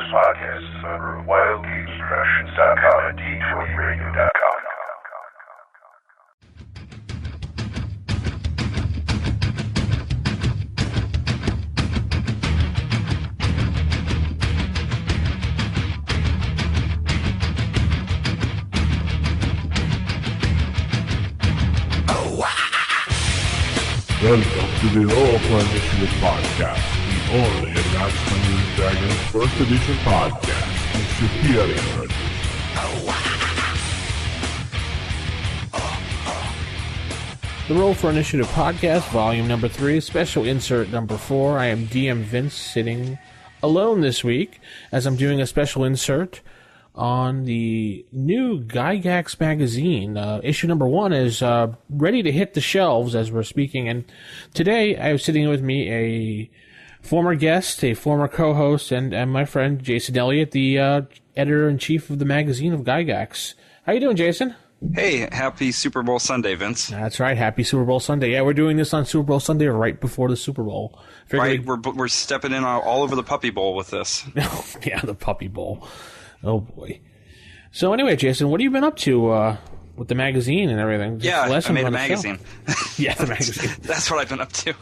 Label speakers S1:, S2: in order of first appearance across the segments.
S1: podcast is a member of WildGamesProductions.com and D20Radio.com.
S2: Welcome to the Roleplaying Initiative Podcast, the only Advanced Dungeons & Dragons First Edition podcast in superior edition.
S3: The Roll for Initiative Podcast, Volume Number 3, Special Insert Number 4. I am DM Vince, sitting alone this week, as I'm doing a special insert on the new Gygax magazine. Issue number 1 is ready to hit the shelves as we're speaking, and today I have sitting with me a former guest, a former co-host, and my friend Jason Elliott, the editor-in-chief of the magazine of Gygax. How you doing, Jason?
S4: Hey, happy Super Bowl Sunday, Vince.
S3: That's right, happy Super Bowl Sunday. Yeah, we're doing this on Super Bowl Sunday right before the Super Bowl.
S4: Right, we're stepping in all over the Puppy Bowl with this.
S3: Yeah, the Puppy Bowl. Oh, boy. So anyway, Jason, what have you been up to with the magazine and everything?
S4: Yeah, I made a magazine.
S3: Yeah, the magazine.
S4: That's what I've been up to.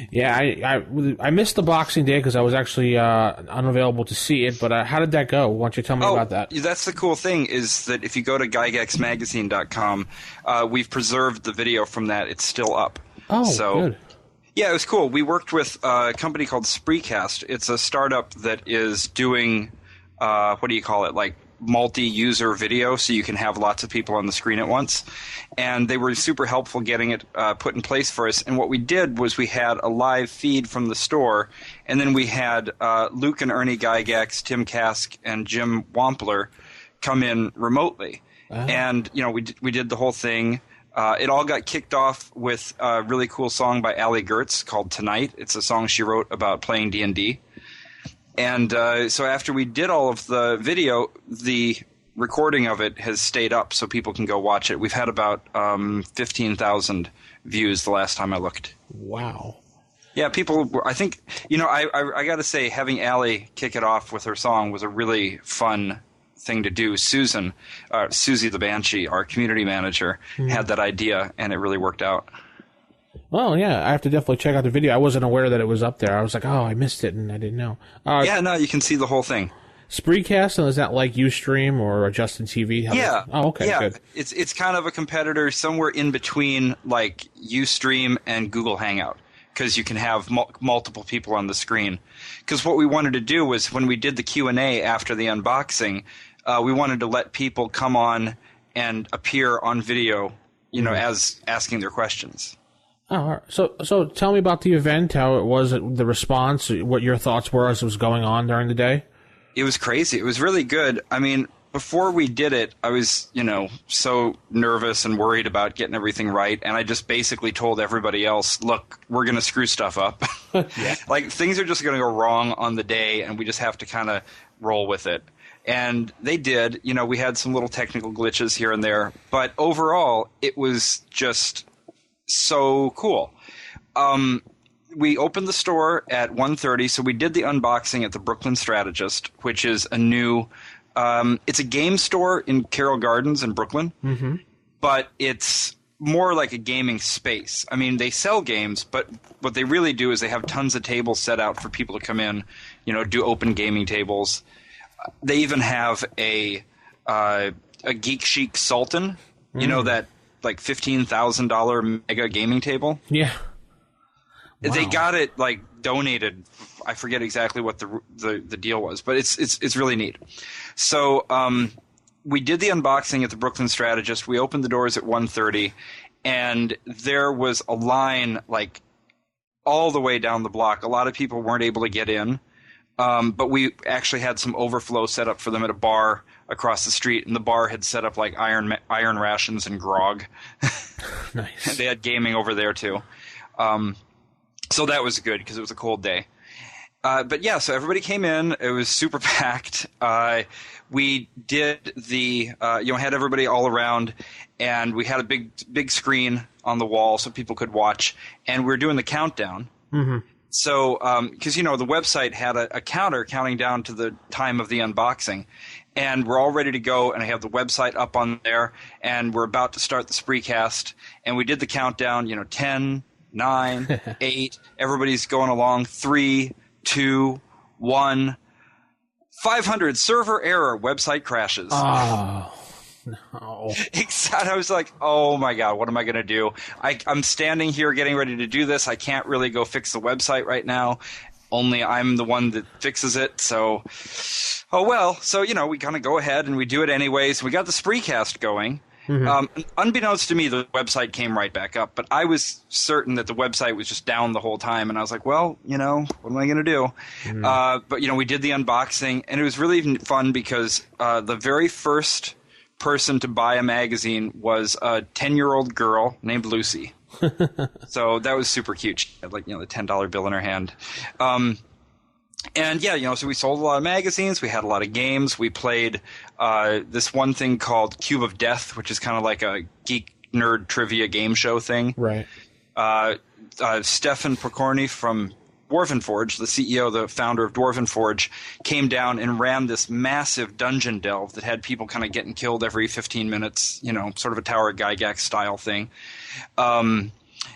S3: Yeah, I missed the Boxing Day because I was actually unavailable to see it, but how did that go? Why don't you tell me about that?
S4: That's the cool thing is that if you go to gygaxmagazine.com, we've preserved the video from that. It's still up.
S3: Oh,
S4: so,
S3: good.
S4: Yeah, it was cool. We worked with a company called Spreecast. It's a startup that is doing, what do you call it, like multi-user video, so you can have lots of people on the screen at once. And they were super helpful getting it put in place for us. And what we did was we had a live feed from the store, and then we had Luke and Ernie Gygax, Tim Kask, and Jim Wampler come in remotely. And, you know, we did the whole thing. It all got kicked off with a really cool song by Allie Gertz called Tonight. It's a song she wrote about playing D&D. And so after we did all of the video, the recording of it has stayed up so people can go watch it. We've had about 15,000 views the last time I looked.
S3: Wow.
S4: Yeah, people, I think, you know, I got to say, having Allie kick it off with her song was a really fun thing to do. Susie the Banshee, our community manager, had that idea, and it really worked out.
S3: Well, yeah, I have to definitely check out the video. I wasn't aware that it was up there. I was like, oh, I missed it, and I didn't know.
S4: Yeah, no, you can see the whole thing.
S3: Spreecast, and is that like Ustream or Justin TV?
S4: Yeah.
S3: Oh, okay,
S4: yeah.
S3: Good.
S4: It's kind of a competitor somewhere in between like Ustream and Google Hangout, because you can have multiple people on the screen. Because what we wanted to do was when we did the Q&A after the unboxing, we wanted to let people come on and appear on video, you know, as asking their questions.
S3: Oh, all right. So tell me about the event, how it was, the response, what your thoughts were as it was going on during the day.
S4: It was crazy. It was really good. I mean, before we did it, I was, you know, so nervous and worried about getting everything right, and I just basically told everybody else, look, we're going to screw stuff up.
S3: Yeah.
S4: Like, things are just going to go wrong on the day, and we just have to kind of roll with it. And they did. You know, we had some little technical glitches here and there, but overall, it was just so cool. We opened the store at 1:30, so we did the unboxing at the Brooklyn Strategist, which is a new it's a game store in Carroll Gardens in Brooklyn, but it's more like a gaming space. I mean, they sell games, but what they really do is they have tons of tables set out for people to come in, you know, do open gaming tables. They even have a Geek Chic Sultan, you know, that like $15,000 mega gaming table.
S3: Yeah. Wow.
S4: They got it like donated. I forget exactly what the deal was, but it's really neat. So we did the unboxing at the Brooklyn Strategist. We opened the doors at 1:30, and there was a line like all the way down the block. A lot of people weren't able to get in, but we actually had some overflow set up for them at a bar across the street, and the bar had set up like iron rations and grog.
S3: Nice.
S4: And they had gaming over there too. So that was good because it was a cold day. But yeah, so everybody came in. It was super packed. We did had everybody all around, and we had a big screen on the wall so people could watch. And we were doing the countdown. So, because, the website had a counter counting down to the time of the unboxing. And we're all ready to go, and I have the website up on there, and we're about to start the Spreecast. And we did the countdown, 10, 9, 8. Everybody's going along. 3, 2, 1. 500, server error, website crashes.
S3: Oh, no.
S4: I was like, oh my God, what am I going to do? I'm standing here getting ready to do this. I can't really go fix the website right now. Only I'm the one that fixes it. So, oh well. So, we kind of go ahead and we do it anyways. We got the Spreecast going. Mm-hmm. Unbeknownst to me, the website came right back up. But I was certain that the website was just down the whole time. And I was like, well, what am I going to do? Mm-hmm. But, we did the unboxing. And it was really fun because the very first person to buy a magazine was a 10-year-old girl named Lucy. So that was super cute. She had the $10 bill in her hand. And yeah, so we sold a lot of magazines. We had a lot of games. We played this one thing called Cube of Death, which is kind of like a geek nerd trivia game show thing.
S3: Right.
S4: Stefan Pokorny from Dwarven Forge, the CEO, the founder of Dwarven Forge, came down and ran this massive dungeon delve that had people kind of getting killed every 15 minutes, sort of a Tower of Gygax style thing.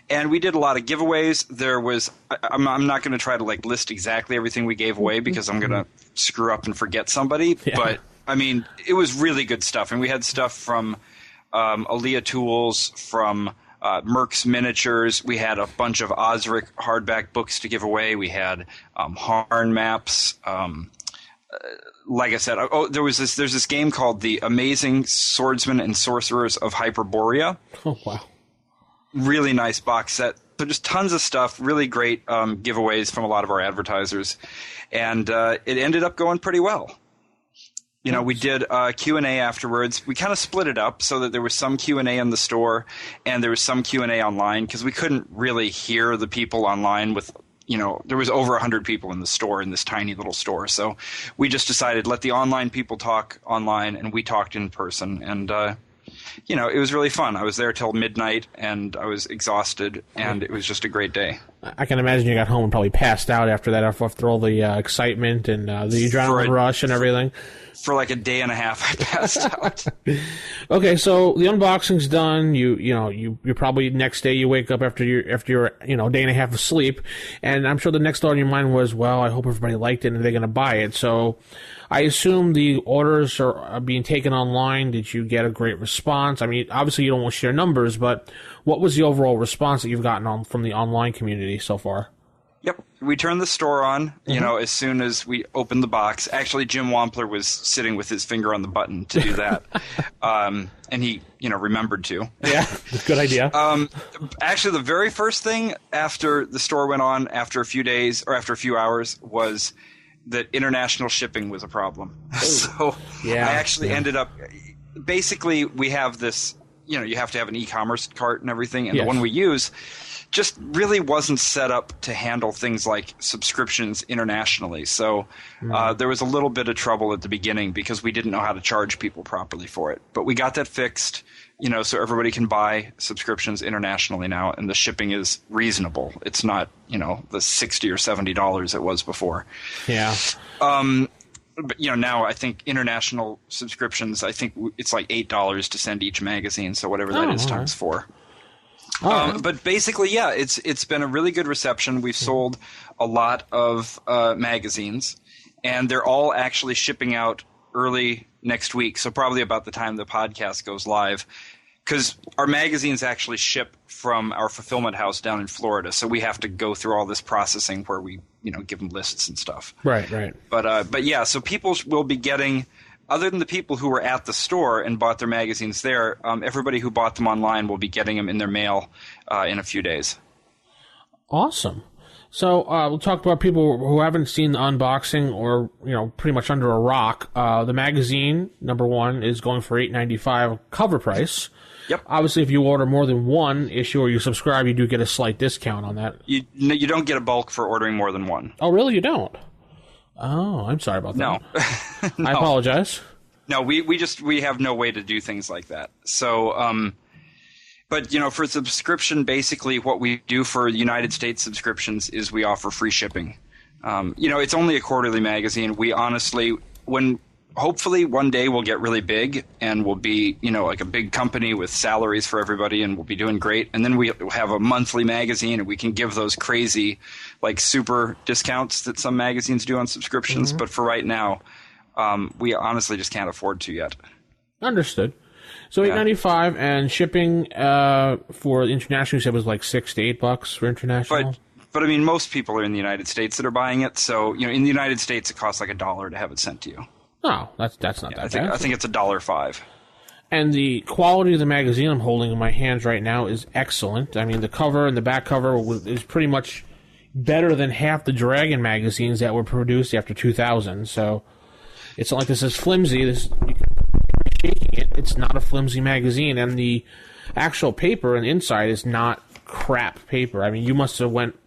S4: And we did a lot of giveaways. There was I'm not going to try to list exactly everything we gave away because I'm going to screw up and forget somebody. Yeah. But, it was really good stuff. And we had stuff from Aaliyah Tools, from Merck's Miniatures. We had a bunch of Osric hardback books to give away. We had Harn maps. Like I said, there's this game called The Amazing Swordsmen and Sorcerers of Hyperborea.
S3: Oh, wow.
S4: Really nice box set. So just tons of stuff, really great giveaways from a lot of our advertisers. And it ended up going pretty well. We did Q&A afterwards. We kind of split it up so that there was some Q&A in the store and there was some Q&A online because we couldn't really hear the people online with, there was over 100 people in the store, in this tiny little store. So we just decided let the online people talk online and we talked in person. And, it was really fun. I was there till midnight and I was exhausted and it was just a great day.
S3: I can imagine you got home and probably passed out after that, after all the excitement and the adrenaline rush and everything.
S4: For like a day and a half, I passed out.
S3: Okay, so the unboxing's done. You probably next day you wake up after your day and a half of sleep, and I'm sure the next thought in your mind was, well, I hope everybody liked it and they're going to buy it. So I assume the orders are being taken online. Did you get a great response? Obviously you don't want to share numbers, but what was the overall response that you've gotten from the online community so far?
S4: Yep. We turned the store on, as soon as we opened the box. Actually, Jim Wampler was sitting with his finger on the button to do that. And he, remembered to.
S3: Yeah, good idea.
S4: Actually, the very first thing after the store went on, after a few days or after a few hours, was that international shipping was a problem. So yeah, I actually ended up – basically, we have this – you have to have an e-commerce cart and everything. And the one we use – just really wasn't set up to handle things like subscriptions internationally. So there was a little bit of trouble at the beginning because we didn't know how to charge people properly for it. But we got that fixed, so everybody can buy subscriptions internationally now, and the shipping is reasonable. It's not, the $60 or $70 it was before.
S3: Yeah.
S4: But, now I think international subscriptions, I think it's like $8 to send each magazine. So whatever that is times 4. But basically, yeah, it's been a really good reception. We've sold a lot of magazines, and they're all actually shipping out early next week, so probably about the time the podcast goes live, because our magazines actually ship from our fulfillment house down in Florida, so we have to go through all this processing where we give them lists and stuff.
S3: Right.
S4: But yeah, so people will be getting – other than the people who were at the store and bought their magazines there, everybody who bought them online will be getting them in their mail in a few days.
S3: Awesome. So we'll talk about people who haven't seen the unboxing or, pretty much under a rock. The magazine, number one, is going for $8.95 cover price.
S4: Yep.
S3: Obviously, if you order more than one issue or you subscribe, you do get a slight discount on that.
S4: You don't get a bulk for ordering more than one.
S3: Oh, really? You don't? Oh, I'm sorry about that.
S4: No.
S3: I apologize.
S4: No, we have no way to do things like that. So, But, for subscription, basically what we do for United States subscriptions is we offer free shipping. It's only a quarterly magazine. We honestly, hopefully one day we'll get really big and we'll be, like a big company with salaries for everybody and we'll be doing great. And then we have a monthly magazine and we can give those crazy, like, super discounts that some magazines do on subscriptions. Mm-hmm. But for right now, we honestly just can't afford to yet.
S3: Understood. So $8.95 and shipping for international, you said was like $6 to $8 for international.
S4: But I mean, most people are in the United States that are buying it. So in the United States, it costs like $1 to have it sent to you.
S3: Oh, that's not that bad.
S4: I think it's $1.05.
S3: And the quality of the magazine I'm holding in my hands right now is excellent. I mean, the cover and the back cover is pretty much better than half the Dragon magazines that were produced after 2000. So it's not like this is flimsy. Shaking it, it's not a flimsy magazine, and the actual paper on the inside is not crap paper. I mean, you must have went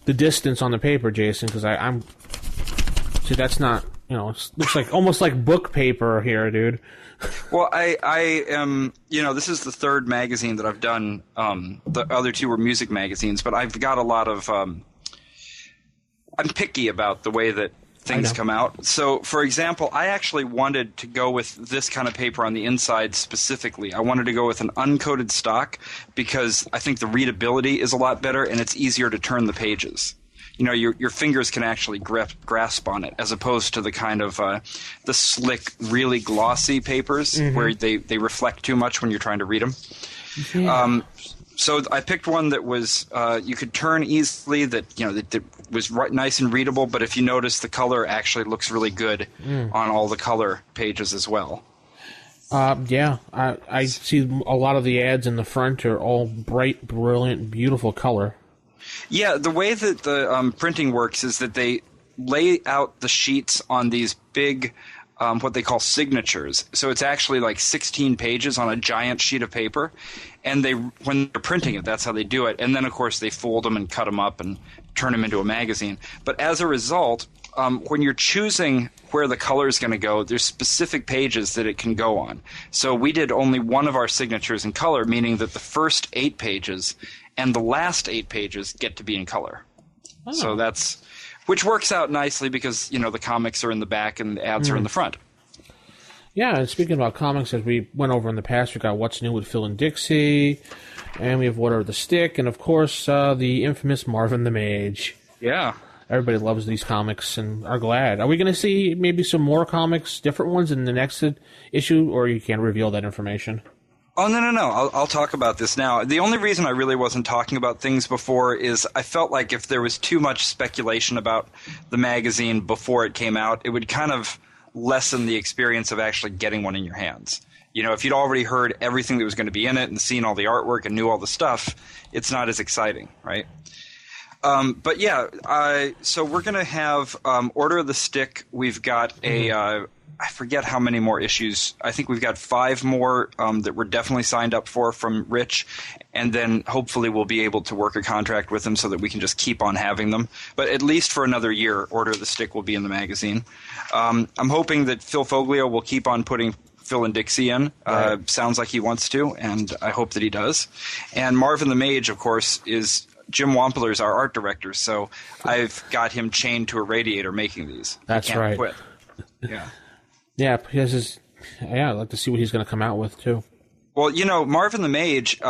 S3: the distance on the paper, Jason, because I'm see, that's not, it looks like almost like book paper here, dude.
S4: Well, I am, this is the third magazine that I've done. The other two were music magazines, but I've got a lot of I'm picky about the way that things come out. So, for example, I actually wanted to go with this kind of paper on the inside specifically. I wanted to go with an uncoated stock because I think the readability is a lot better and it's easier to turn the pages. Your fingers can actually grasp on it as opposed to the kind of the slick, really glossy papers where they reflect too much when you're trying to read them. Yeah. So I picked one that was you could turn easily, that was nice and readable, but if you notice, the color actually looks really good on all the color pages as well.
S3: I see a lot of the ads in the front are all bright, brilliant, beautiful color.
S4: Yeah, the way that the printing works is that they lay out the sheets on these big what they call signatures. So it's actually like 16 pages on a giant sheet of paper. And when they're printing it, that's how they do it. And then, of course, they fold them and cut them up and turn them into a magazine. But as a result, when you're choosing where the color is going to go, there's specific pages that it can go on. So we did only one of our signatures in color, meaning that the first 8 pages and the last 8 pages get to be in color. Oh. So which works out nicely because, the comics are in the back and the ads are in the front.
S3: Yeah, and speaking about comics, as we went over in the past, we got What's New with Phil and Dixie, and we have What Are the Stick, and of course, the infamous Marvin the Mage.
S4: Yeah.
S3: Everybody loves these comics and are glad. Are we going to see maybe some more comics, different ones, in the next issue, or you can't reveal that information?
S4: Oh, no. I'll talk about this now. The only reason I really wasn't talking about things before is I felt like if there was too much speculation about the magazine before it came out, it would kind of lessen the experience of actually getting one in your hands. If you'd already heard everything that was going to be in it and seen all the artwork and knew all the stuff, it's not as exciting, right? But yeah, so we're going to have Order of the Stick. We've got I forget how many more issues. I think we've got 5 more that we're definitely signed up for from Rich, and then hopefully we'll be able to work a contract with them so that we can just keep on having them. But at least for another year, Order of the Stick will be in the magazine. I'm hoping that Phil Foglio will keep on putting Phil and Dixie in. Right. Sounds like he wants to, and I hope that he does. And Marvin the Mage, of course, is Jim Wampler's our art director, so I've got him chained to a radiator making these.
S3: That's
S4: Can't
S3: right.
S4: Quit. Yeah.
S3: Yeah, I'd like to see what he's going to come out with, too.
S4: Well, Marvin the Mage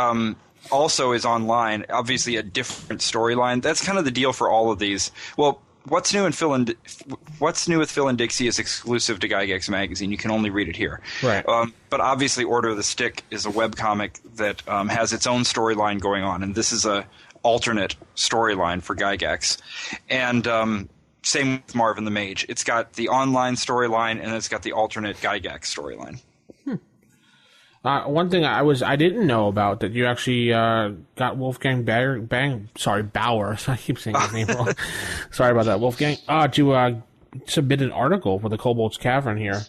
S4: also is online, obviously a different storyline. That's kind of the deal for all of these. Well, What's New with Phil and Dixie is exclusive to Gygax magazine. You can only read it here.
S3: Right.
S4: But obviously Order of the Stick is a webcomic that has its own storyline going on, and this is a alternate storyline for Gygax. And same with Marvin the Mage. It's got the online storyline, and it's got the alternate Gygax storyline.
S3: One thing I didn't know about that you actually got Wolfgang Bowers. I keep saying his name wrong. Sorry about that, Wolfgang. To submit an article for the Kobold's Cavern here.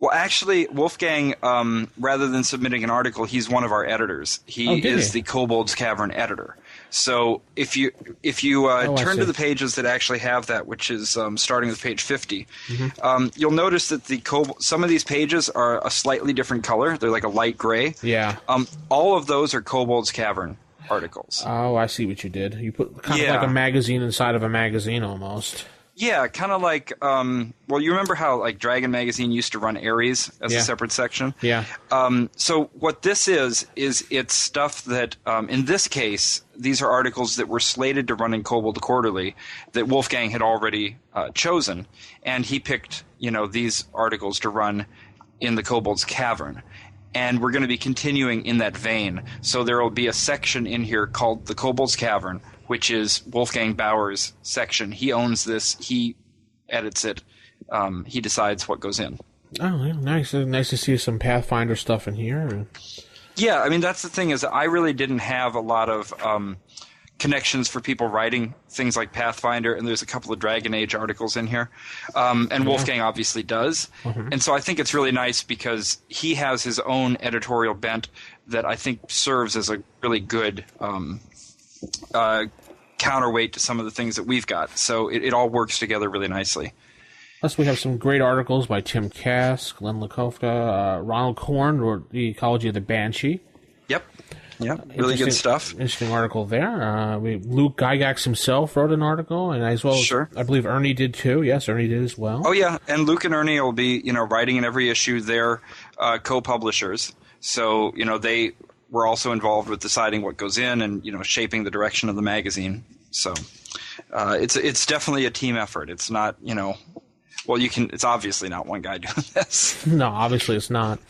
S4: Well, actually, Wolfgang, rather than submitting an article, he's one of our editors. He is the Kobold's Cavern editor. So if you turn to the pages that actually have that, which is starting with page 50, you'll notice that some of these pages are a slightly different color. They're like a light gray.
S3: Yeah.
S4: All of those are Kobold's Cavern articles.
S3: Oh, I see what you did. You put kind of like a magazine inside of a magazine almost.
S4: Yeah, kind of like, well, you remember how like Dragon Magazine used to run Ares as a separate section?
S3: Yeah.
S4: So what this is it's stuff that, in this case, these are articles that were slated to run in Kobold Quarterly that Wolfgang had already chosen, and he picked, these articles to run in the Kobold's Cavern. And we're going to be continuing in that vein. So there will be a section in here called the Kobold's Cavern, which is Wolfgang Bowers' section. He owns this. He edits it. He decides what goes in.
S3: Oh, yeah, nice. Nice to see some Pathfinder stuff in here.
S4: Yeah, I mean, that's the thing is I really didn't have a lot of connections for people writing things like Pathfinder, and there's a couple of Dragon Age articles in here. And Wolfgang obviously does. And so I think it's really nice because he has his own editorial bent that I think serves as a really good counterweight to some of the things that we've got. So it all works together really nicely.
S3: Plus, we have some great articles by Tim Kask, Len Lakofta, Ronald Korn, or The Ecology of the Banshee.
S4: Yep, really good stuff.
S3: Interesting article there. Luke Gygax himself wrote an article, and as well as, I believe Ernie did too. Yes, Ernie did as well.
S4: Oh, yeah, and Luke and Ernie will be, writing in every issue. They're co-publishers. So, they were also involved with deciding what goes in and, shaping the direction of the magazine. So it's definitely a team effort. It's not, it's obviously not one guy doing this.
S3: No, obviously it's not.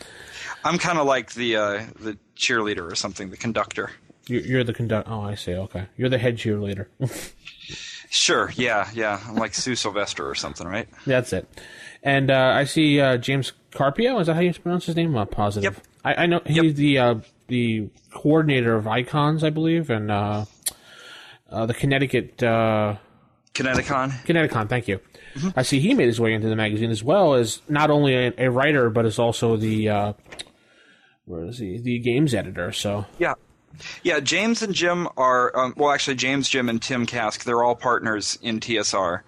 S4: I'm kind of like the cheerleader or something, the conductor.
S3: You're the conductor. Oh, I see. Okay. You're the head cheerleader.
S4: Sure. Yeah. I'm like Sue Sylvester or something, right?
S3: That's it. And I see James Carpio. Is that how you pronounce his name? I'm not positive.
S4: Yep.
S3: I know he's the coordinator of Icons, I believe, and the Connecticut... Kineticon, thank you. I see he made his way into the magazine as well as not only a writer, but is also the... where is he? The games editor, so...
S4: Yeah, James and Jim are... actually, James, Jim, and Tim Kask, they're all partners in TSR.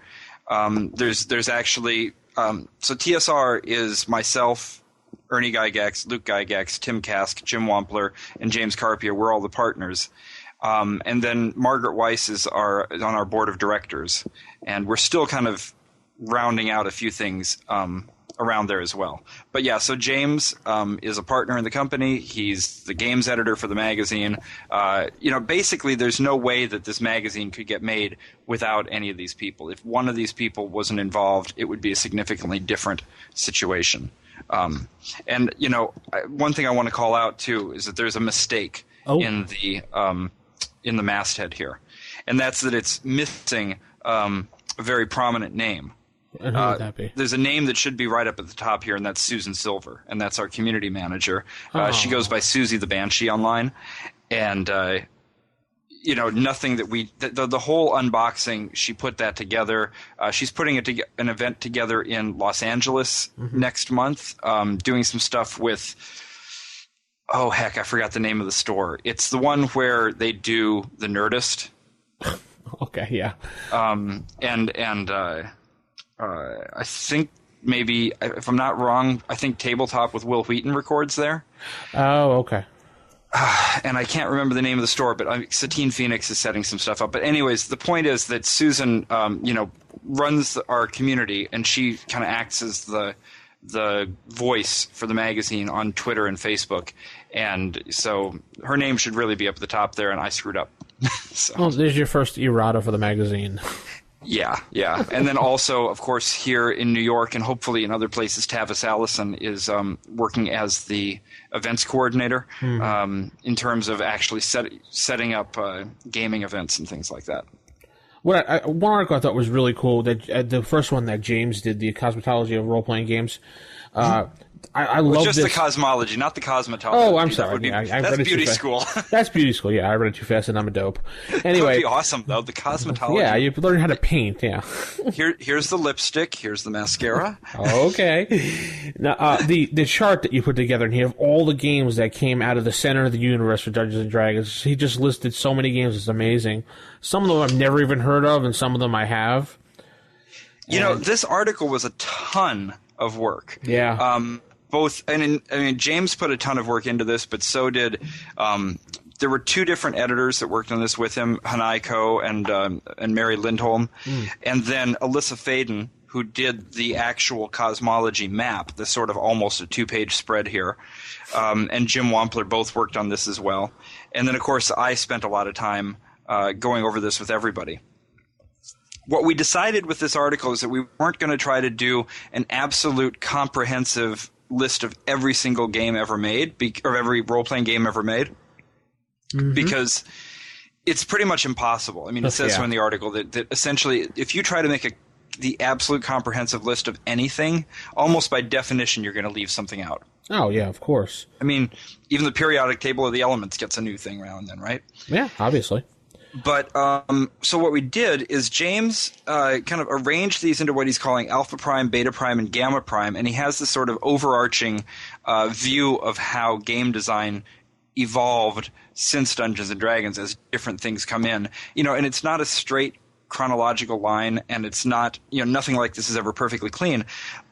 S4: There's actually... so TSR is myself, Ernie Gygax, Luke Gygax, Tim Kask, Jim Wampler, and James Carpio. We're all the partners. And then Margaret Weiss is on our board of directors. And we're still kind of rounding out a few things around there as well. But yeah, so James is a partner in the company. He's the games editor for the magazine. Basically there's no way that this magazine could get made without any of these people. If one of these people wasn't involved, it would be a significantly different situation. One thing I want to call out too is that there's a mistake in the masthead here, and that's that it's missing a very prominent name.
S3: And who would that be?
S4: There's a name that should be right up at the top here, and that's Susan Silver, and that's our community manager. She goes by Susie the Banshee online, and nothing that the whole unboxing, she put that together. She's putting an event together in Los Angeles next month, doing some stuff with, oh heck, I forgot the name of the store. It's the one where they do the Nerdist.
S3: Okay, yeah.
S4: I think maybe, if I'm not wrong, I think Tabletop with Will Wheaton records there.
S3: Oh, okay.
S4: And I can't remember the name of the store, but Satine Phoenix is setting some stuff up. But anyways, the point is that Susan, runs our community, and she kind of acts as the voice for the magazine on Twitter and Facebook. And so her name should really be up at the top there, and I screwed up. So.
S3: Well, there's your first errata for the magazine.
S4: Yeah. And then also, of course, here in New York and hopefully in other places, Tavis Allison is working as the events coordinator in terms of actually setting up gaming events and things like that.
S3: One article I thought was really cool, that the first one that James did, the Cosmology of Role-Playing Games. I love
S4: just
S3: this.
S4: the cosmology, not the cosmetology.
S3: Oh, I'm sorry.
S4: That's beauty school.
S3: That's beauty school. Yeah, I read it too fast, and I'm a dope. Anyway,
S4: that would be awesome though. The cosmetology.
S3: Yeah, you learn how to paint. Yeah.
S4: Here's the lipstick. Here's the mascara.
S3: Okay. Now, the chart that you put together, and you have all the games that came out of the center of the universe for Dungeons and Dragons. He just listed so many games. It's amazing. Some of them I've never even heard of, and some of them I have.
S4: You know, this article was a ton of work.
S3: Yeah.
S4: James put a ton of work into this, but so did there were two different editors that worked on this with him, Hanai Ko and Mary Lindholm, and then Alyssa Faden, who did the actual cosmology map, the sort of almost a 2-page spread here, and Jim Wampler both worked on this as well. And then, of course, I spent a lot of time going over this with everybody. What we decided with this article is that we weren't going to try to do an absolute comprehensive list of every single game ever made, or every role-playing game ever made, because it's pretty much impossible. I mean, it says so in the article that essentially if you try to make the absolute comprehensive list of anything, almost by definition you're going to leave something out.
S3: Oh, yeah, of course.
S4: I mean, even the periodic table of the elements gets a new thing now and then, right?
S3: Yeah, obviously.
S4: But so what we did is James kind of arranged these into what he's calling alpha prime, beta prime, and gamma prime, and he has this sort of overarching view of how game design evolved since Dungeons and Dragons as different things come in. And it's not a straight chronological line, and it's not, nothing like this is ever perfectly clean.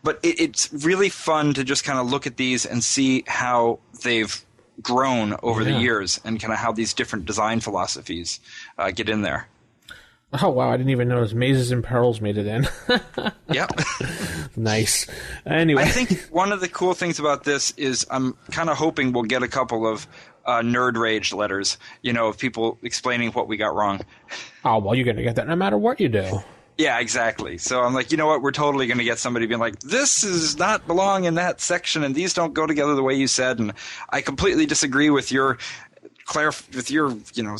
S4: But it's really fun to just kind of look at these and see how they've grown over the years, and kind of how these different design philosophies get in there.
S3: Oh, wow, I didn't even notice Mazes and Perils made it in.
S4: Yep.
S3: Nice. Anyway.
S4: I think one of the cool things about this is I'm kind of hoping we'll get a couple of nerd rage letters, of people explaining what we got wrong.
S3: Oh, well, you're going to get that no matter what you do.
S4: Yeah, exactly. So I'm like, you know what? We're totally going to get somebody being like, this does not belong in that section, and these don't go together the way you said, and I completely disagree with your blah,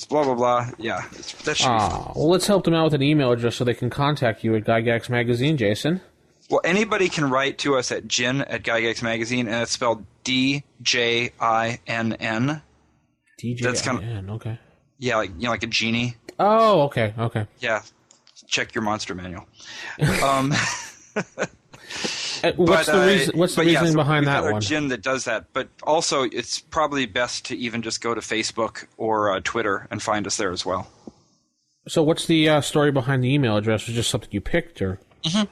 S4: blah, blah. Yeah, that should be fun.
S3: Well, let's help them out with an email address so they can contact you at Gygax Magazine, Jason.
S4: Well, anybody can write to us at Gygax Magazine, and it's spelled DJINN.
S3: DJIN, okay.
S4: Yeah, like a genie.
S3: Oh, okay.
S4: Yeah. Check your monster manual.
S3: What's the reasoning behind that one?
S4: Gin that does that, but also it's probably best to even just go to Facebook or Twitter and find us there as well.
S3: So what's the story behind the email address? Was it just something you picked, or?
S4: Mm-hmm.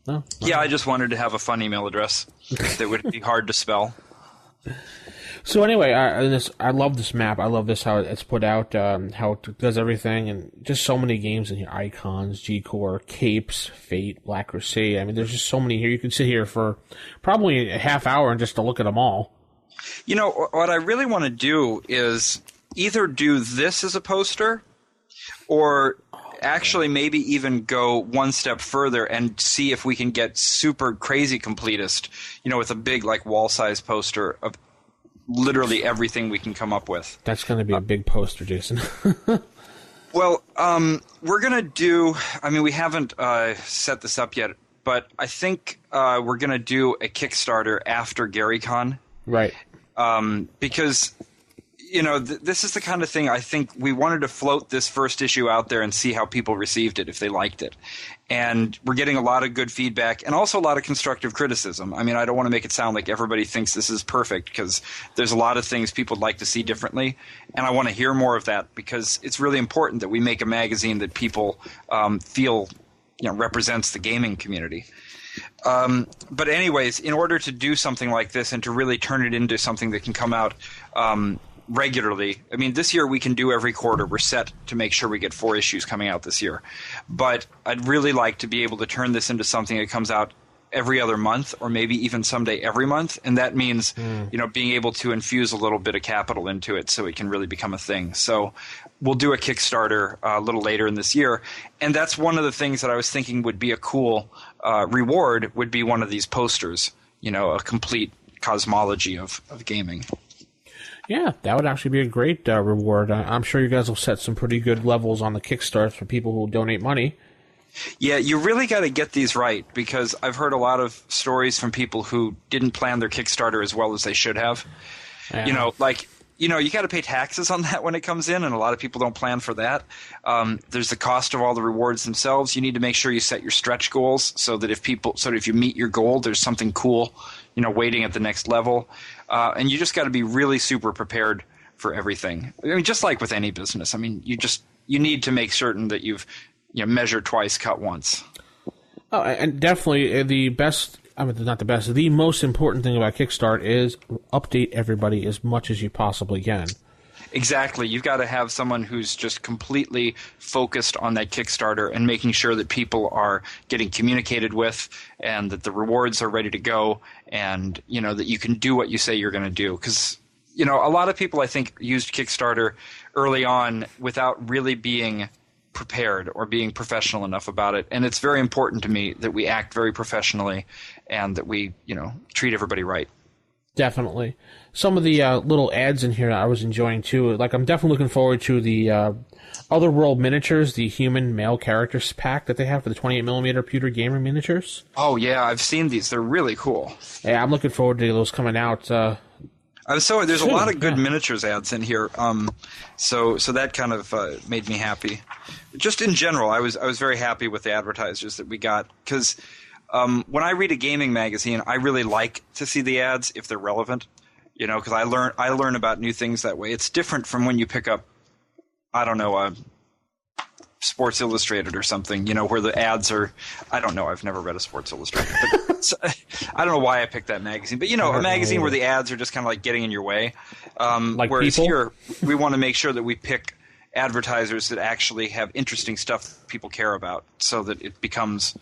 S3: No?
S4: Yeah, I just wanted to have a fun email address that would be hard to spell.
S3: So anyway, I love this map. I love this, how it's put out, how it does everything, and just so many games in here. Icons, G-Core, Capes, Fate, Black Crusade. I mean, there's just so many here. You can sit here for probably a half hour and just to look at them all.
S4: What I really want to do is either do this as a poster, or actually maybe even go one step further and see if we can get super crazy completist, with a big wall-size poster of literally everything we can come up with.
S3: That's going to be a big poster, Jason.
S4: Well, we're going to do – we haven't set this up yet, but I think we're going to do a Kickstarter after GaryCon.
S3: Right.
S4: Because – this is the kind of thing I think we wanted to float this first issue out there and see how people received it, if they liked it. And we're getting a lot of good feedback and also a lot of constructive criticism. I don't want to make it sound like everybody thinks this is perfect, because there's a lot of things people would like to see differently. And I want to hear more of that, because it's really important that we make a magazine that people feel represents the gaming community. But anyways, in order to do something like this and to really turn it into something that can come out regularly. This year we can do every quarter. We're set to make sure we get 4 issues coming out this year. But I'd really like to be able to turn this into something that comes out every other month, or maybe even someday every month. And that means, being able to infuse a little bit of capital into it so it can really become a thing. So we'll do a Kickstarter a little later in this year. And that's one of the things that I was thinking would be a cool reward, would be one of these posters, a complete cosmology of gaming.
S3: Yeah, that would actually be a great reward. I'm sure you guys will set some pretty good levels on the Kickstarter for people who will donate money.
S4: Yeah, you really got to get these right, because I've heard a lot of stories from people who didn't plan their Kickstarter as well as they should have.
S3: Yeah.
S4: You got to pay taxes on that when it comes in, and a lot of people don't plan for that. There's the cost of all the rewards themselves. You need to make sure you set your stretch goals so that if you meet your goal, there's something cool, waiting at the next level. And you just got to be really super prepared for everything. I mean, just like with any business. I mean, you need to make certain that you've measure twice, cut once.
S3: Oh, and definitely the most important thing about Kickstart is update everybody as much as you possibly can.
S4: Exactly. You've got to have someone who's just completely focused on that Kickstarter and making sure that people are getting communicated with and that the rewards are ready to go and, that you can do what you say you're going to do. Because, a lot of people, I think, used Kickstarter early on without really being prepared or being professional enough about it, and it's very important to me that we act very professionally and that we treat everybody right.
S3: Definitely. Some of the little ads in here I was enjoying too. Like, I'm definitely looking forward to the Other World miniatures, the human male characters pack that they have for the 28mm pewter gamer miniatures.
S4: Oh yeah, I've seen these. They're really cool.
S3: Yeah, I'm looking forward to those coming out.
S4: There's a lot of good miniatures ads in here. So that kind of made me happy. Just in general, I was very happy with the advertisers that we got, because when I read a gaming magazine, I really like to see the ads if they're relevant. Because I learn about new things that way. It's different from when you pick up, I don't know, Sports Illustrated or something, where the ads are, I don't know, I've never read a Sports Illustrated, but I don't know why I picked that magazine, but a magazine where the ads are just kind of like getting in your way.
S3: Like
S4: whereas
S3: people?
S4: Here, we want to make sure that we pick advertisers that actually have interesting stuff people care about, so that it becomes,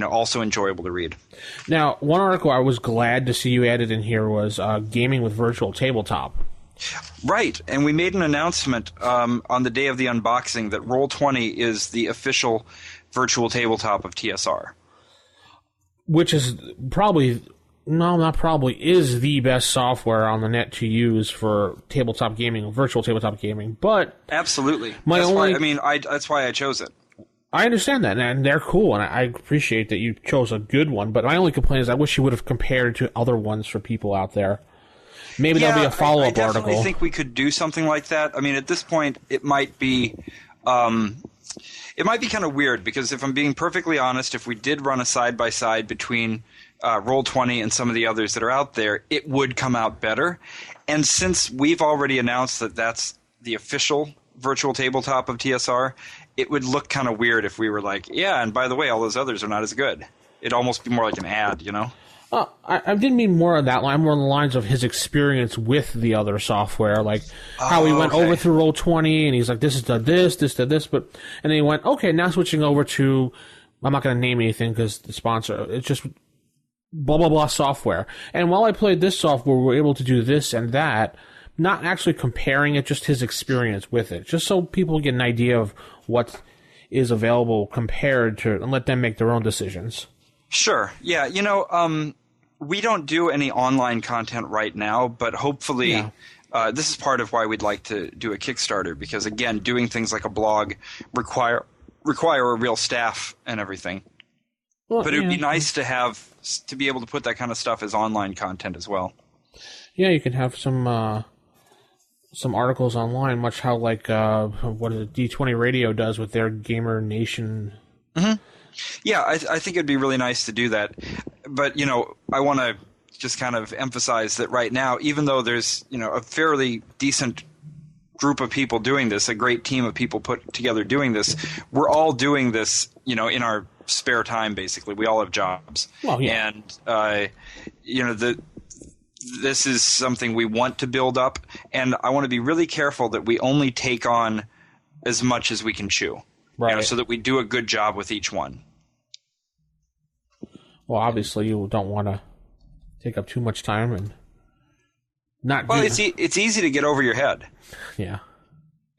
S4: also enjoyable to read.
S3: Now, one article I was glad to see you added in here was gaming with virtual tabletop.
S4: Right, and we made an announcement on the day of the unboxing that Roll20 is the official virtual tabletop of TSR.
S3: Which is is the best software on the net to use for tabletop gaming, virtual tabletop gaming. But
S4: absolutely, that's why I chose it.
S3: I understand that, and they're cool, and I appreciate that you chose a good one. But my only complaint is I wish you would have compared to other ones for people out there. Maybe there'll be a follow-up article. I definitely
S4: think we could do something like that. I mean, at this point, it might be kind of weird, because if I'm being perfectly honest, if we did run a side-by-side between Roll20 and some of the others that are out there, it would come out better. And since we've already announced that that's the official virtual tabletop of TSR, it would look kind of weird if we were like, yeah, and by the way, all those others are not as good. It'd almost be more like an ad,
S3: I didn't mean more of that line, more on the lines of his experience with the other software, like how he went over through Roll20 and he's like, this did this, and then he went, okay, now switching over to, I'm not going to name anything because the sponsor, it's just blah, blah, blah software. And while I played this software, we were able to do this and that, not actually comparing it, just his experience with it, just so people get an idea of what is available compared to, and let them make their own decisions.
S4: Sure. Yeah. We don't do any online content right now, but hopefully this is part of why we'd like to do a Kickstarter, because, again, doing things like a blog require a real staff and everything. Well, but it would be nice to be able to put that kind of stuff as online content as well.
S3: Yeah, you can have some articles online, much how like what D20 Radio does with their Gamer Nation.
S4: Mm-hmm. Yeah, I think it'd be really nice to do that. But, I want to just kind of emphasize that right now, even though there's, a fairly decent group of people doing this, a great team of people put together doing this, we're all doing this, in our spare time, basically. We all have jobs.
S3: Well, yeah.
S4: And, this is something we want to build up, and I want to be really careful that we only take on as much as we can chew.
S3: Right.
S4: So that we do a good job with each one.
S3: Well, obviously, you don't want to take up too much time and not.
S4: Well, it's easy to get over your head.
S3: Yeah.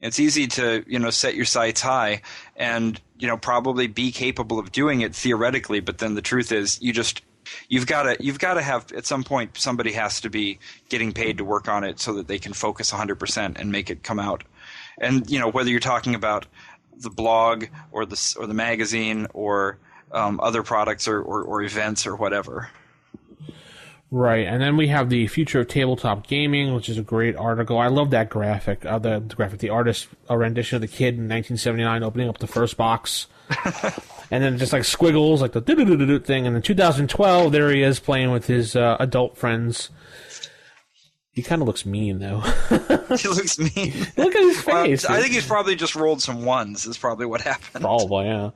S4: It's easy to set your sights high and probably be capable of doing it theoretically, but then the truth is you just You've got to have, at some point, somebody has to be getting paid to work on it so that they can focus 100% and make it come out. And whether you're talking about the blog or the magazine or other products or events or whatever.
S3: Right, and then we have the Future of Tabletop Gaming, which is a great article. I love that graphic. The artist rendition of the kid in 1979 opening up the first box. And then just like squiggles, like the do-do-do-do-do thing. And in 2012, there he is playing with his adult friends. He kind of looks mean, though.
S4: He looks mean.
S3: Look at his face.
S4: I think he's probably just rolled some ones is probably what happened.
S3: Probably, yeah.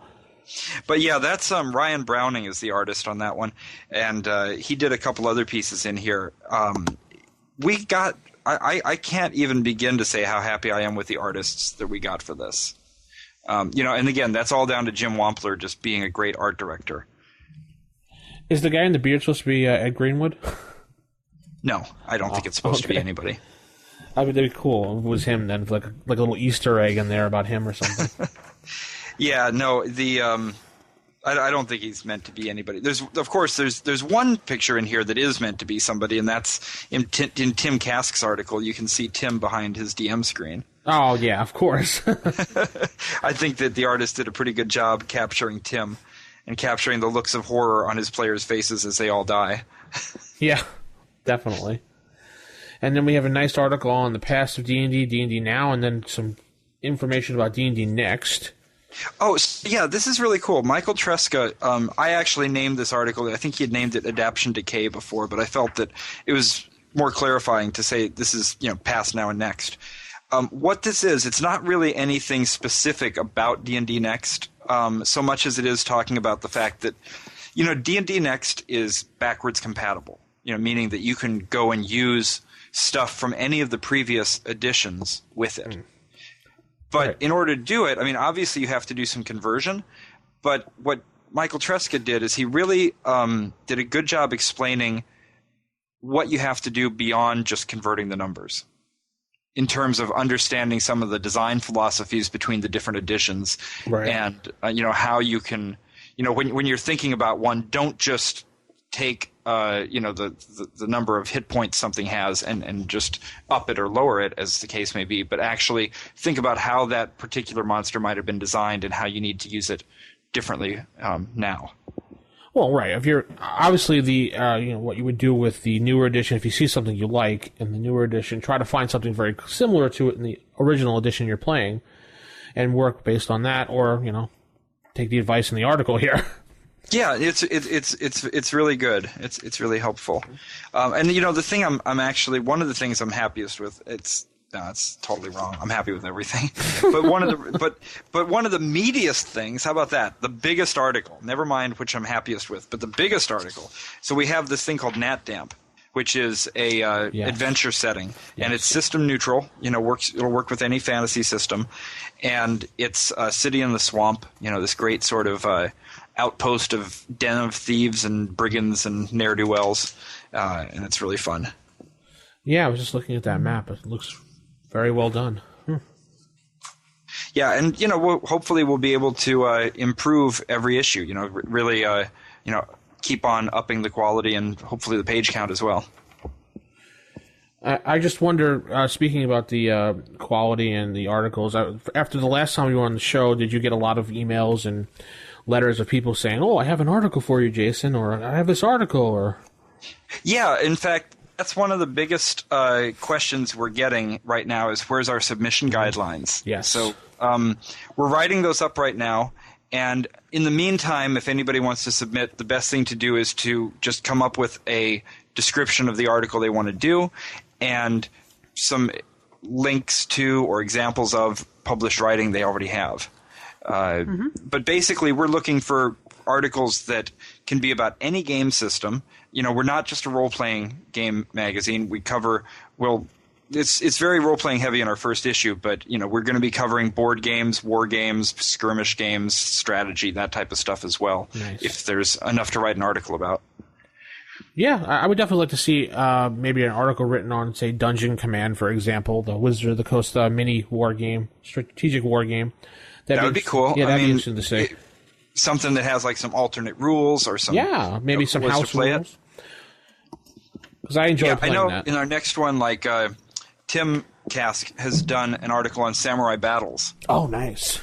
S4: But yeah, that's Ryan Browning is the artist on that one, and he did a couple other pieces in here. I can't even begin to say how happy I am with the artists that we got for this. And again, that's all down to Jim Wampler just being a great art director.
S3: Is the guy in the beard supposed to be Ed Greenwood?
S4: No, I don't think it's supposed to be anybody.
S3: I mean, that'd be cool. If it was him, then like a little Easter egg in there about him or something.
S4: Yeah, no, I don't think he's meant to be anybody. There's one picture in here that is meant to be somebody, and that's in Tim Kask's article. You can see Tim behind his DM screen.
S3: Oh yeah, of course.
S4: I think that the artist did a pretty good job capturing Tim and capturing the looks of horror on his players' faces as they all die.
S3: Yeah, definitely. And then we have a nice article on the past of D&D, D&D Now, and then some information about D&D Next.
S4: Oh, yeah, this is really cool. Michael Tresca, I actually named this article, I think he had named it Adaption Decay before, but I felt that it was more clarifying to say this is, past, now, and next. What this is, it's not really anything specific about D&D Next, so much as it is talking about the fact that, D&D Next is backwards compatible, meaning that you can go and use stuff from any of the previous editions with it. But
S3: right.
S4: In order to do it, I mean, obviously you have to do some conversion. But what Michael Tresca did is he really did a good job explaining what you have to do beyond just converting the numbers in terms of understanding some of the design philosophies between the different editions.
S3: Right.
S4: And, how you can, when you're thinking about one, don't just take the number of hit points something has and just up it or lower it, as the case may be, but actually think about how that particular monster might have been designed and how you need to use it differently now.
S3: Well, right. If you're obviously what you would do with the newer edition, if you see something you like in the newer edition, try to find something very similar to it in the original edition you're playing, and work based on that, or take the advice in the article here.
S4: Yeah, it's really good. It's really helpful. And the thing I'm actually, one of the things I'm happiest with, it's totally wrong. I'm happy with everything. But one of the meatiest things, how about that? The biggest article, never mind which I'm happiest with, but the biggest article. So we have this thing called Natdamp, which is a adventure setting, and it's system neutral. It'll work with any fantasy system, and it's a city in the swamp. This great sort of outpost of den of thieves and brigands and ne'er-do-wells, and it's really fun.
S3: Yeah, I was just looking at that map. It looks very well done.
S4: Yeah, and hopefully we'll be able to improve every issue. Really, keep on upping the quality and hopefully the page count as well.
S3: I just wonder, speaking about the quality and the articles, after the last time you were on the show, did you get a lot of emails and letters of people saying, "Oh, I have an article for you, Jason," or "I have this article," or?
S4: Yeah, in fact, that's one of the biggest questions we're getting right now is where's our submission guidelines?
S3: Yes.
S4: So we're writing those up right now, and in the meantime, if anybody wants to submit, the best thing to do is to just come up with a description of the article they want to do and some links to or examples of published writing they already have. But basically, we're looking for articles that can be about any game system. We're not just a role-playing game magazine. We cover it's very role-playing heavy in our first issue, but we're going to be covering board games, war games, skirmish games, strategy, that type of stuff as well.
S3: Nice.
S4: If there's enough to write an article about.
S3: Yeah, I would definitely like to see maybe an article written on, say, Dungeon Command, for example, the Wizard of the Coast mini war game, strategic war game.
S4: That would be cool.
S3: Yeah, that'd be interesting to see.
S4: something that has like some alternate rules or some
S3: maybe some
S4: ways to
S3: house
S4: play
S3: rules. Because I enjoy playing
S4: I know
S3: that.
S4: in our next one, like Tim Kask has done an article on samurai battles.
S3: Oh, nice.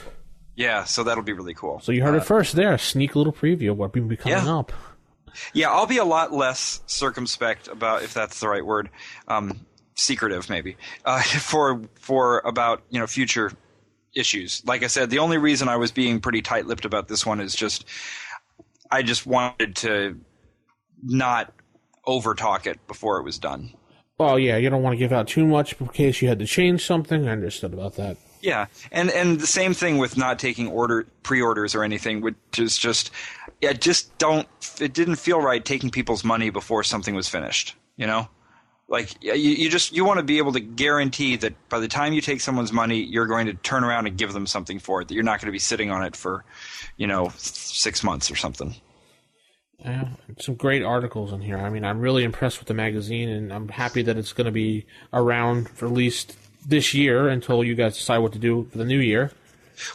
S4: Yeah, so that'll be really cool.
S3: So you heard it first there. A sneak little preview of what will be coming up.
S4: Yeah, I'll be a lot less circumspect about, if that's the right word, secretive maybe, for about future issues. Like I said, the only reason I was being pretty tight-lipped about this one is I just wanted to not over-talk it before it was done.
S3: Well, yeah, you don't want to give out too much in case you had to change something. I understood about that.
S4: Yeah, and the same thing with not taking pre-orders or anything, which is just it didn't feel right taking people's money before something was finished. Like you want to be able to guarantee that by the time you take someone's money, you're going to turn around and give them something for it. That you're not going to be sitting on it for 6 months or something.
S3: Yeah, some great articles in here. I mean, I'm really impressed with the magazine, and I'm happy that it's going to be around for at least this year until you guys decide what to do for the new year.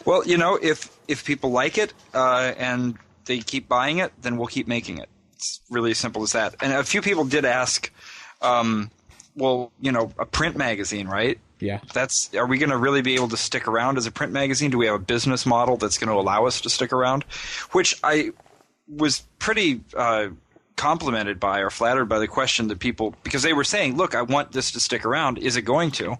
S4: Well, if people like it and they keep buying it, then we'll keep making it. It's really as simple as that. And a few people did ask, a print magazine, right?
S3: Yeah.
S4: Are we going to really be able to stick around as a print magazine? Do we have a business model that's going to allow us to stick around? Which I was pretty complimented by or flattered by the question that people, because they were saying, look, I want this to stick around. Is it going to?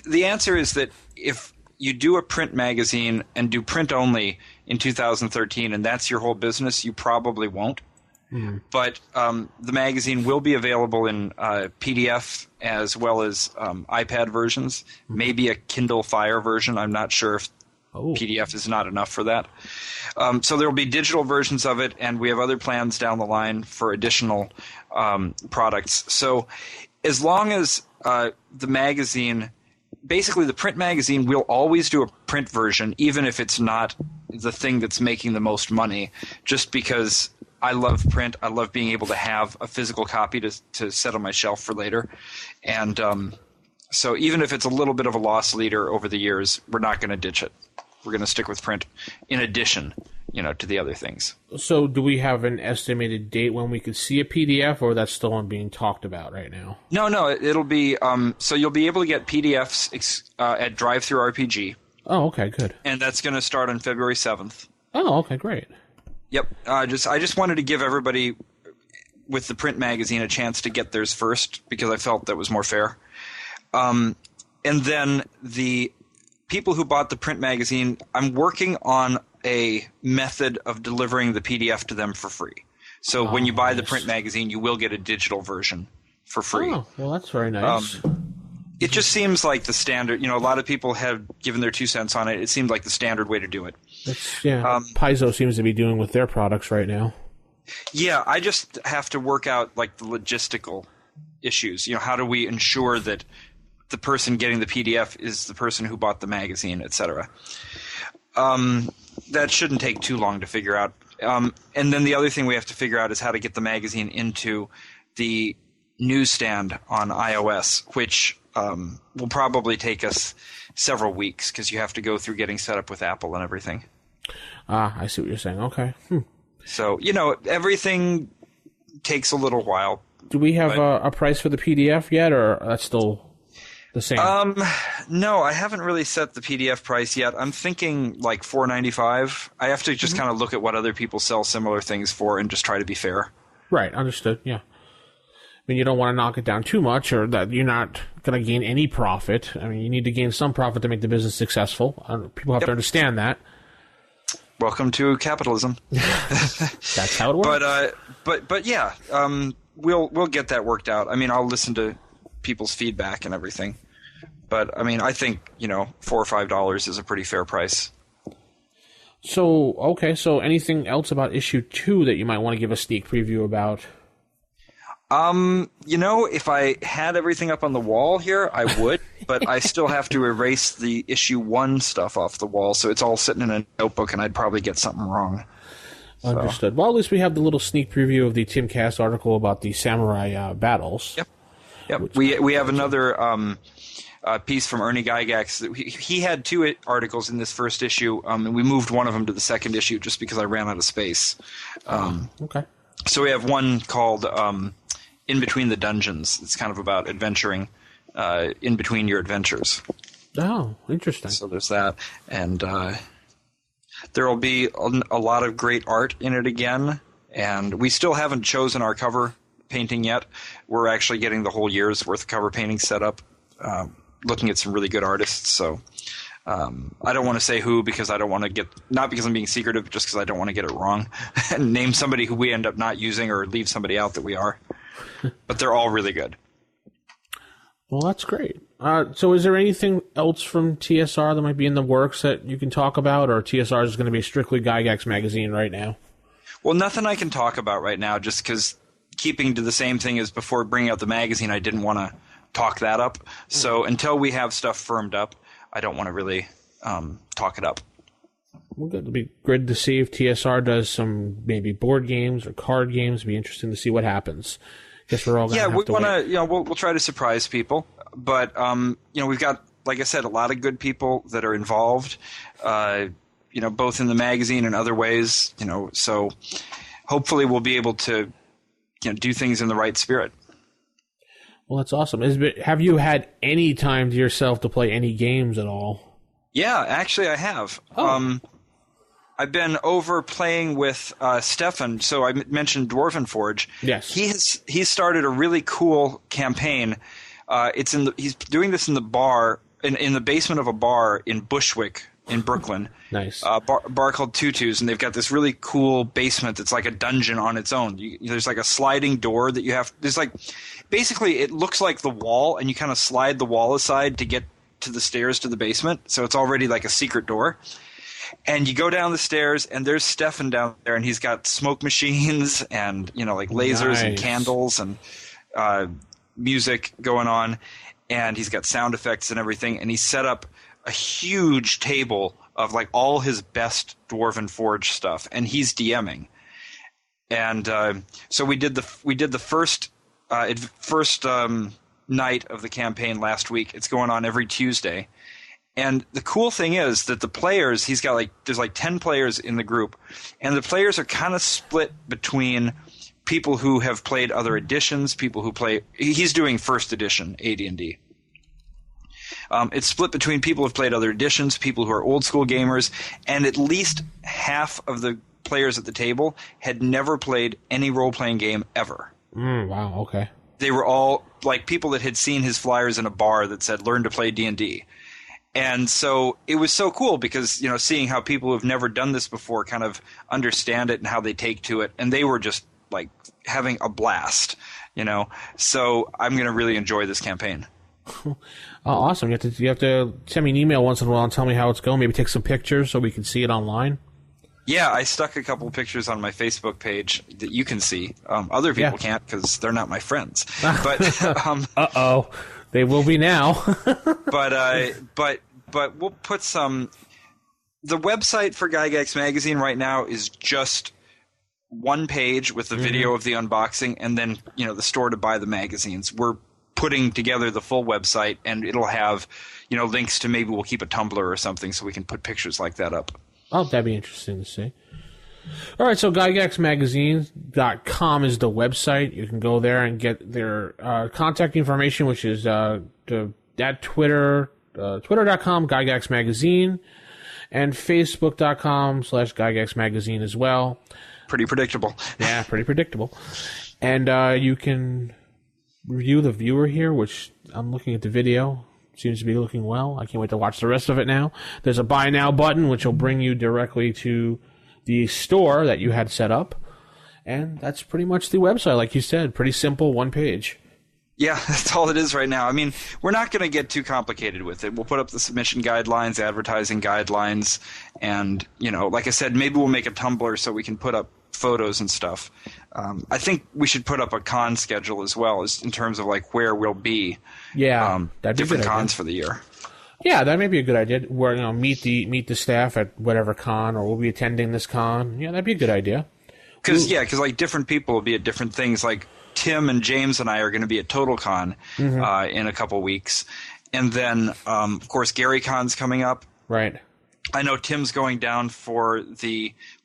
S4: The answer is that if you do a print magazine and do print only in 2013 and that's your whole business, you probably won't. Mm. But the magazine will be available in PDF as well as iPad versions, maybe a Kindle Fire version. I'm not sure if PDF is not enough for that. So there will be digital versions of it, and we have other plans down the line for additional products. So as long as the magazine – basically the print magazine will always do a print version, even if it's not the thing that's making the most money, just because I love print. I love being able to have a physical copy to set on my shelf for later. And so even if it's a little bit of a loss leader over the years, we're not going to ditch it. We're going to stick with print in addition, to the other things. So do we have an estimated date when we could see a PDF, or that's still being talked about right now? No, it'll be so you'll be able to get PDFs at Drive-Thru-RPG. Oh, okay, good. And that's going to start on February 7th. Oh, okay, great. Yep. I just wanted to give everybody with the print magazine a chance to get theirs first because I felt that was more fair. And then the people who bought the print magazine, I'm working on a method of delivering the PDF to them for free. So when you buy the print magazine, you will get a digital version for free. Oh, well, that's very nice. It just seems like the standard. A lot of people have given their 2 cents on it. It seemed like the standard way to do it. Paizo seems to be doing with their products right now. Yeah, I just have to work out like the logistical issues. How do we ensure that the person getting the PDF is the person who bought the magazine, etc. That shouldn't take too long to figure out. And then the other thing we have to figure out is how to get the magazine into the newsstand on iOS, which will probably take us several weeks because you have to go through getting set up with Apple and everything. I see what you're saying. Okay. So, everything takes a little while. Do we have a price for the PDF yet, or that's still the same? No, I haven't really set the PDF price yet. I'm thinking like $4.95. I have to just kind of look at what other people sell similar things for and just try to be fair. Right, understood, yeah. I mean, you don't want to knock it down too much or that you're not going to gain any profit. I mean, you need to gain some profit to make the business successful. People have to understand that. Welcome to capitalism. That's how it works. But yeah, we'll get that worked out. I mean, I'll listen to people's feedback and everything. But I mean, I think, $4 or $5 is a pretty fair price. So, okay, so anything else about issue 2 that you might want to give a sneak preview about? If I had everything up on the wall here, I would, but I still have to erase the issue 1 stuff off the wall, so it's all sitting in a notebook, and I'd probably get something wrong. Understood. Well, at least we have the little sneak preview of the Tim Kask article about the samurai battles. Yep. We have another piece from Ernie Gygax. He had 2 articles in this first issue, and we moved one of them to the second issue just because I ran out of space.
S3: Okay.
S4: So we have one called In Between the Dungeons. It's kind of about adventuring in between your adventures.
S3: Oh, interesting.
S4: So there's that. And there will be a lot of great art in it again. And we still haven't chosen our cover painting yet. We're actually getting the whole year's worth of cover painting set up, looking at some really good artists. So I don't want to say who because I don't want to get – not because I'm being secretive, just because I don't want to get it wrong and name somebody who we end up not using or leave somebody out that we are. But they're all really good.
S3: Well, that's great. So is there anything else from TSR that might be in the works that you can talk about, or TSR is going to be strictly Gygax magazine right now?
S4: Well, nothing I can talk about right now just because keeping to the same thing as before bringing out the magazine, I didn't want to talk that up. So until we have stuff firmed up, I don't want to really talk it up.
S3: Well, good. It'll be good to see if TSR does some maybe board games or card games. It'll be interesting to see what happens. Guess we're all going to have to wait.
S4: Yeah, we'll try to surprise people. But, we've got, like I said, a lot of good people that are involved, both in the magazine and other ways, so hopefully we'll be able to, do things in the right spirit.
S3: Well, that's awesome. Have you had any time to yourself to play any games at all? Yeah,
S4: actually I have.
S3: Oh.
S4: I've been over playing with Stefan. So I mentioned Dwarven Forge.
S3: Yes.
S4: He's started a really cool campaign. He's doing this in the bar in the basement of a bar in Bushwick in Brooklyn.
S3: Nice.
S4: Bar called Tutus, and they've got this really cool basement that's like a dungeon on its own. There's like a sliding door that you have. There's like basically it looks like the wall, and you kind of slide the wall aside to get to the stairs to the basement. So it's already like a secret door. And you go down the stairs, and there's Stefan down there, and he's got smoke machines and like lasers and candles and music going on, and he's got sound effects and everything. And he set up a huge table of like all his best Dwarven Forge stuff, and he's DMing. And so we did the first night of the campaign last week. It's going on every Tuesday. And the cool thing is that the players, there's 10 players in the group, and the players are kind of split between people who have played other editions, people who he's doing first edition AD&D. It's split between people who've played other editions, people who are old school gamers, and at least half of the players at the table had never played any role-playing game ever.
S3: Wow, okay.
S4: They were all like people that had seen his flyers in a bar that said, learn to play D&D. And so it was so cool because, seeing how people who have never done this before kind of understand it and how they take to it. And they were just like having a blast, So I'm going to really enjoy this campaign.
S3: Oh, awesome. You have to send me an email once in a while and tell me how it's going. Maybe take some pictures so we can see it online.
S4: Yeah, I stuck a couple of pictures on my Facebook page that you can see. Other people can't because they're not my friends. But
S3: uh-oh. They will be now.
S4: but we'll put some. The website for Gygax magazine right now is just one page with the video of the unboxing, and then the store to buy the magazines. We're putting together the full website, and it'll have links to maybe we'll keep a Tumblr or something so we can put pictures like that up.
S3: Oh, that'd be interesting to see. All right, so GygaxMagazine.com is the website. You can go there and get their contact information, which is at Twitter, twitter.com, Gygax Magazine, and Facebook.com/Gygax Magazine as well.
S4: Pretty predictable.
S3: Yeah, pretty predictable. And you can review the viewer here, which I'm looking at the video. Seems to be looking well. I can't wait to watch the rest of it now. There's a buy now button, which will bring you directly to the store that you had set up. And that's pretty much the website, like you said. Pretty simple, one page.
S4: Yeah, that's all it is right now. I mean, we're not going to get too complicated with it. We'll put up the submission guidelines, advertising guidelines, and, like I said, maybe we'll make a Tumblr so we can put up photos and stuff. I think we should put up a con schedule as well, as in terms of like where we'll be.
S3: Yeah, that'd be
S4: different cons for the year.
S3: Yeah, that may be a good idea. Where meet the staff at whatever con, or we'll be attending this con. Yeah, that'd be a good idea.
S4: Because like different people will be at different things. Like Tim and James and I are going to be at TotalCon in a couple weeks, And then, of course, GaryCon's coming up.
S3: Right.
S4: I know Tim's going down for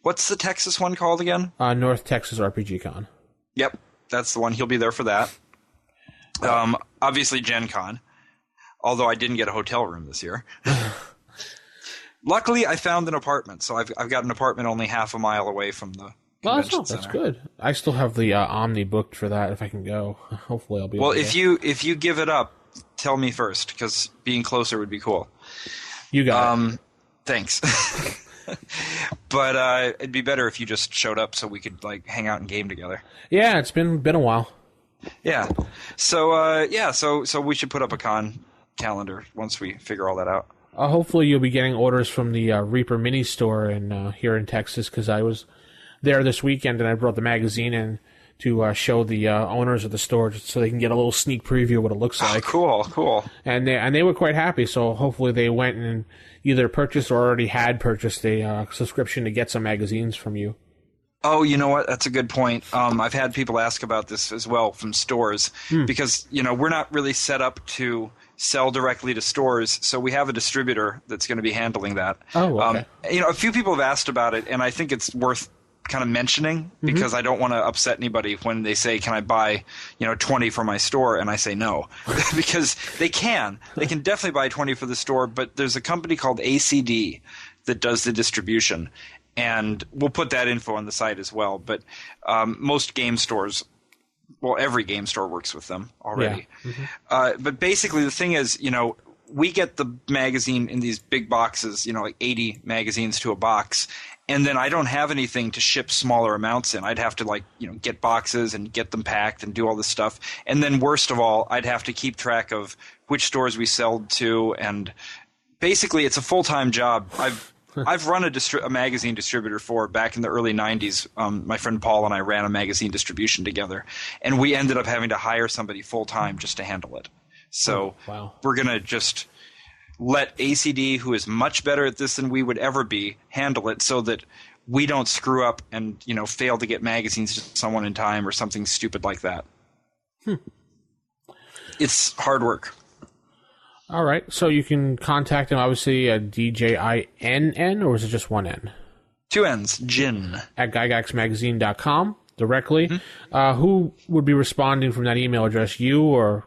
S4: what's the Texas one called again?
S3: North Texas RPG Con.
S4: Yep, that's the one. He'll be there for that. Obviously, Gen Con, although I didn't get a hotel room this year. Luckily, I found an apartment, so I've got an apartment only half a mile away from the convention center.
S3: That's good. I still have the Omni booked for that if I can go. Hopefully I'll be able to go.
S4: If you give it up, tell me first, because being closer would be cool.
S3: You got it.
S4: Thanks. But it'd be better if you just showed up so we could hang out and game together.
S3: Yeah, it's been a while.
S4: Yeah. So we should put up a con calendar once we figure all that out.
S3: Hopefully you'll be getting orders from the Reaper Mini store here in Texas, because I was there this weekend and I brought the magazine in to show the owners of the store so they can get a little sneak preview of what it looks like.
S4: Cool.
S3: And they were quite happy, so hopefully they went and either purchased or already had purchased a subscription to get some magazines from you.
S4: Oh, you know what? That's a good point. I've had people ask about this as well from stores because, we're not really set up to sell directly to stores, so we have a distributor that's going to be handling that.
S3: Oh, okay.
S4: A few people have asked about it, and I think it's worth kind of mentioning because I don't want to upset anybody when they say, can I buy 20 for my store, and I say no. Because they can definitely buy 20 for the store, but there's a company called ACD that does the distribution, and we'll put that info on the site as well. But most game stores, well, every game store works with them already. Yeah. But basically the thing is, we get the magazine in these big boxes, like 80 magazines to a box, and then I don't have anything to ship smaller amounts in. I'd have to get boxes and get them packed and do all this stuff. And then worst of all, I'd have to keep track of which stores we sell to, and basically it's a full-time job. I've run a magazine distributor back in the early 90s. My friend Paul and I ran a magazine distribution together, and we ended up having to hire somebody full-time just to handle it. So We're going to just let ACD, who is much better at this than we would ever be, handle it so that we don't screw up and fail to get magazines to someone in time or something stupid like that. It's hard work.
S3: All right, so you can contact him, obviously, at DJINN, or is it just one N?
S4: 2 N's, Jin.
S3: At gygaxmagazine.com directly. Who would be responding from that email address, you or?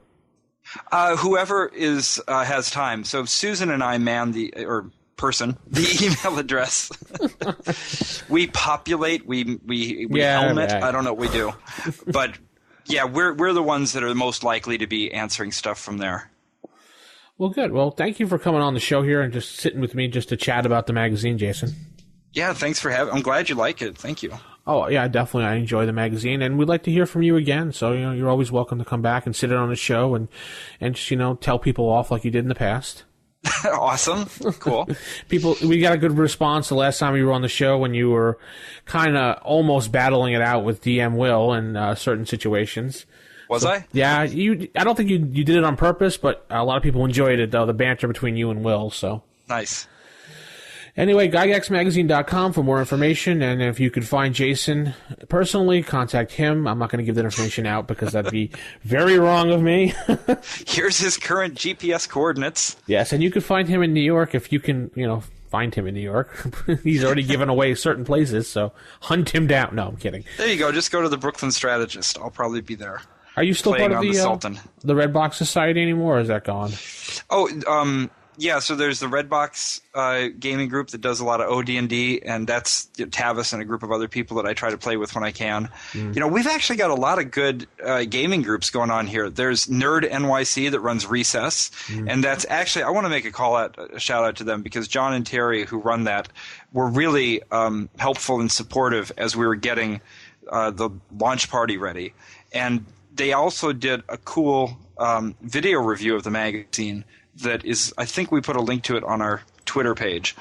S4: Whoever has time. So Susan and I man the email address. We populate, we helmet. Right. I don't know what we do. But yeah, we're the ones that are most likely to be answering stuff from there.
S3: Well, good. Well, thank you for coming on the show here and just sitting with me just to chat about the magazine, Jason.
S4: Yeah, thanks for having. I'm glad you like it. Thank you.
S3: Oh, yeah, definitely. I enjoy the magazine, and we'd like to hear from you again. So, you're always welcome to come back and sit in on the show and just, tell people off like you did in the past.
S4: Awesome. Cool.
S3: We got a good response the last time you were on the show when you were kind of almost battling it out with DM Will in certain situations.
S4: Was I?
S3: Yeah, I don't think you did it on purpose, but a lot of people enjoyed it, though, the banter between you and Will. So
S4: nice.
S3: Anyway, gygaxmagazine.com for more information, and if you could find Jason personally, contact him. I'm not going to give that information out because that'd be very wrong of me.
S4: Here's his current GPS coordinates.
S3: Yes, and you could find him in New York if you can, find him in New York. He's already given away certain places, so hunt him down. No, I'm kidding.
S4: There you go. Just go to the Brooklyn Strategist. I'll probably be there.
S3: Are you still part of the Red Box Society anymore, or is that gone?
S4: Oh, yeah, so there's the Redbox gaming group that does a lot of OD&D, and that's Tavis and a group of other people that I try to play with when I can. We've actually got a lot of good gaming groups going on here. There's Nerd NYC that runs Recess, and that's actually – I want to make a shout-out to them because John and Terry, who run that, were really helpful and supportive as we were getting the launch party ready. And they also did a cool video review of the magazine that is, I think we put a link to it on our Twitter page.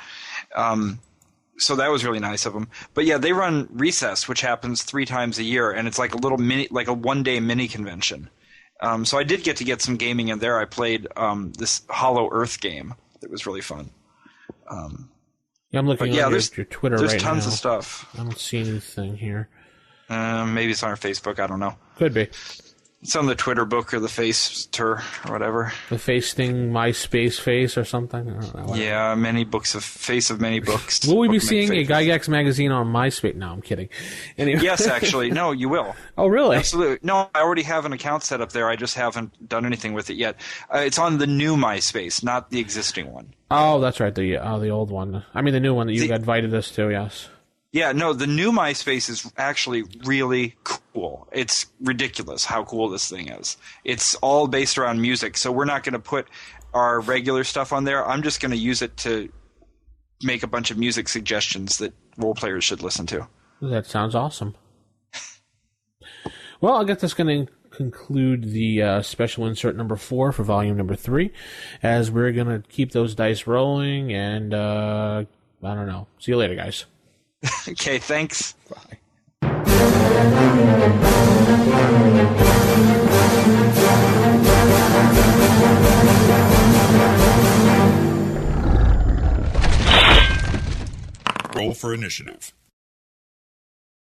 S4: So that was really nice of them. But yeah, they run Recess, which happens 3 times a year, and it's like a little a one-day mini convention. So I did get some gaming in there. I played this Hollow Earth game that was really fun.
S3: I'm looking at your Twitter right now.
S4: There's tons of stuff.
S3: I don't see anything here.
S4: Maybe it's on our Facebook. I don't know.
S3: Could be.
S4: It's on the Twitter book or the Face tour or whatever.
S3: The Face thing, MySpace Face or something? I don't know,
S4: yeah, many books of Face of many books.
S3: Will we be seeing a Gygax magazine on MySpace? No, I'm kidding. Anyway.
S4: Yes, actually. No, you will.
S3: Oh, really?
S4: Absolutely. No, I already have an account set up there. I just haven't done anything with it yet. It's on the new MySpace, not the existing one.
S3: Oh, that's right. The old one. I mean, the new one that you invited us to, yes.
S4: Yeah, no, the new MySpace is actually really cool. It's ridiculous how cool this thing is. It's all based around music, so we're not going to put our regular stuff on there. I'm just going to use it to make a bunch of music suggestions that role players should listen to.
S3: That sounds awesome. Well, I guess that's going to conclude the special insert number 4 for volume number 3, as we're going to keep those dice rolling, and I don't know. See you later, guys.
S4: Okay, thanks.
S3: Bye.
S2: Roll for initiative.